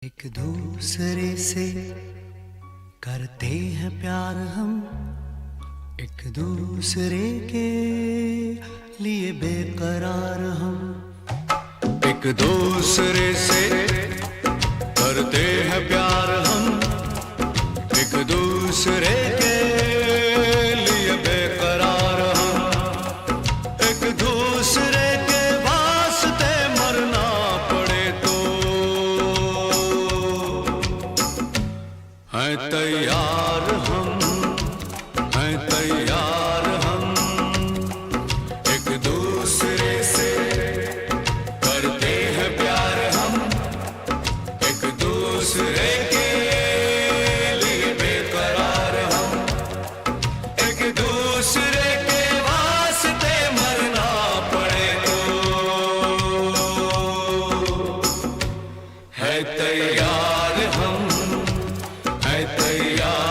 एक दूसरे से करते हैं प्यार हम, एक दूसरे के लिए बेकरार हम। एक दूसरे से करते हैं प्यार हम, एक दूसरे के लिए बेकरार हम। एक दूसरे के वास्ते मरना पड़े तो हैं तैयार हम, हैं तैयार हम। एक दूसरे से करते हैं प्यार हम, एक दूसरे के लिए बेकरार हम। एक दूसरे के वास्ते मरना पड़े तो है तैयार हम, है तैयार।